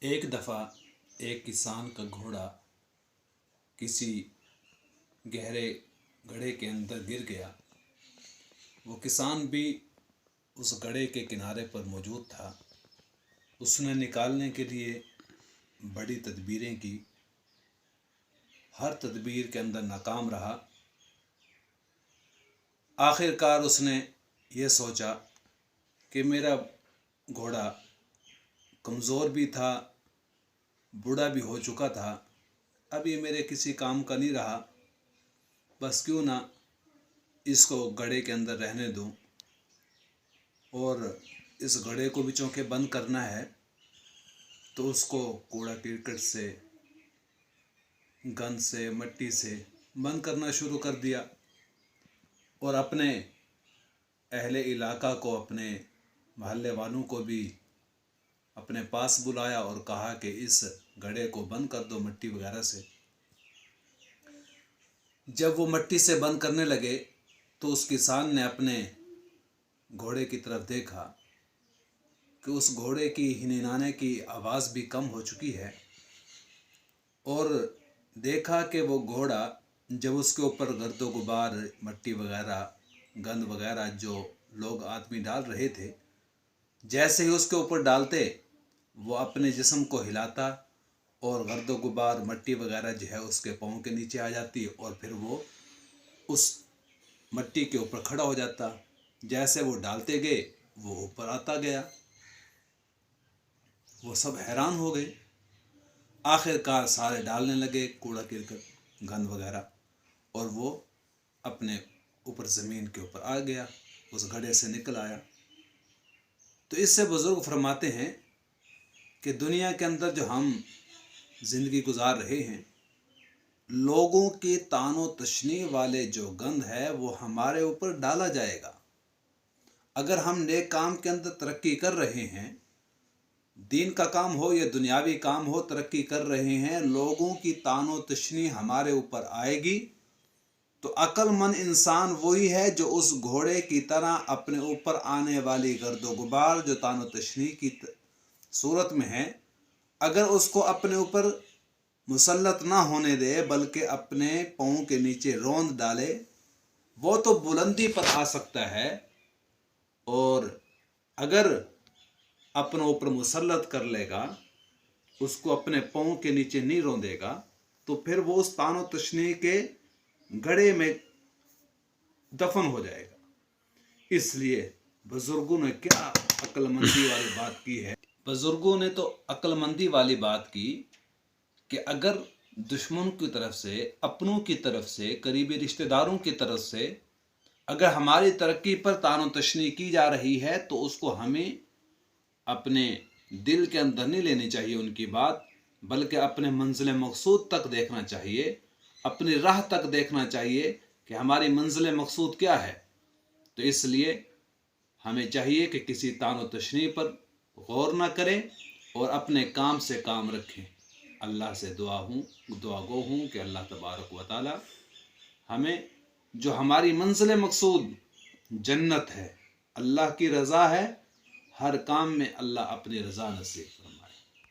ایک دفعہ ایک کسان کا گھوڑا کسی گہرے گڑھے کے اندر گر گیا۔ وہ کسان بھی اس گڑھے کے کنارے پر موجود تھا۔ اس نے نکالنے کے لیے بڑی تدبیریں کی، ہر تدبیر کے اندر ناکام رہا۔ آخر کار اس نے یہ سوچا کہ میرا گھوڑا کمزور بھی تھا، بوڑھا بھی ہو چکا تھا، اب یہ میرے کسی کام کا نہیں رہا، بس کیوں نہ اس کو گڑھے کے اندر رہنے دوں، اور اس گڑھے کو بھی چونکہ بند کرنا ہے تو اس کو کوڑا کرکٹ سے، گند سے، مٹی سے بند کرنا شروع کر دیا، اور اپنے اہل علاقہ کو، اپنے محلے والوں کو بھی اپنے پاس بلایا اور کہا کہ اس گڑھے کو بند کر دو مٹی وغیرہ سے۔ جب وہ مٹی سے بند کرنے لگے تو اس کسان نے اپنے گھوڑے کی طرف دیکھا کہ اس گھوڑے کی ہنہنانے کی آواز بھی کم ہو چکی ہے، اور دیکھا کہ وہ گھوڑا جب اس کے اوپر گرد و غبار، مٹی وغیرہ، گند وغیرہ جو لوگ آدمی ڈال رہے تھے، جیسے ہی اس کے اوپر ڈالتے وہ اپنے جسم کو ہلاتا اور گرد و غبار، مٹی وغیرہ جو ہے اس کے پاؤں کے نیچے آ جاتی، اور پھر وہ اس مٹی کے اوپر کھڑا ہو جاتا۔ جیسے وہ ڈالتے گئے وہ اوپر آتا گیا۔ وہ سب حیران ہو گئے۔ آخر کار سارے ڈالنے لگے کوڑا کرکٹ، گند وغیرہ، اور وہ اپنے اوپر زمین کے اوپر آ گیا، اس گڑھے سے نکل آیا۔ تو اس سے بزرگ فرماتے ہیں کہ دنیا کے اندر جو ہم زندگی گزار رہے ہیں، لوگوں کی طعن و تشنیع والے جو گند ہے وہ ہمارے اوپر ڈالا جائے گا۔ اگر ہم نیک کام کے اندر ترقی کر رہے ہیں، دین کا کام ہو یا دنیاوی کام ہو، ترقی کر رہے ہیں، لوگوں کی طعن و تشنیع ہمارے اوپر آئے گی تو عقل مند انسان وہی ہے جو اس گھوڑے کی طرح اپنے اوپر آنے والی گرد و غبار جو طعن و تشنیع کی صورت میں ہے، اگر اس کو اپنے اوپر مسلط نہ ہونے دے بلکہ اپنے پاؤں کے نیچے روند ڈالے، وہ تو بلندی پر آ سکتا ہے، اور اگر اپنے اوپر مسلط کر لے گا، اس کو اپنے پاؤں کے نیچے نہیں روندے گا، تو پھر وہ اس طعن و تشنیع کے گڑھے میں دفن ہو جائے گا۔ اس لیے بزرگوں نے کیا عقل مندی والی بات کی ہے، بزرگوں نے تو عقل مندی والی بات کی کہ اگر دشمن کی طرف سے، اپنوں کی طرف سے، قریبی رشتہ داروں کی طرف سے اگر ہماری ترقی پر طعن و تشنیع کی جا رہی ہے تو اس کو ہمیں اپنے دل کے اندر نہیں لینی چاہیے ان کی بات، بلکہ اپنے منزل مقصود تک دیکھنا چاہیے، اپنی راہ تک دیکھنا چاہیے کہ ہماری منزل مقصود کیا ہے۔ تو اس لیے ہمیں چاہیے کہ کسی طعن و تشنیع پر غور نہ کریں اور اپنے کام سے کام رکھیں۔ اللہ سے دعا گو ہوں کہ اللہ تبارک و تعالی ہمیں جو ہماری منزل مقصود جنت ہے، اللہ کی رضا ہے، ہر کام میں اللہ اپنی رضا نصیب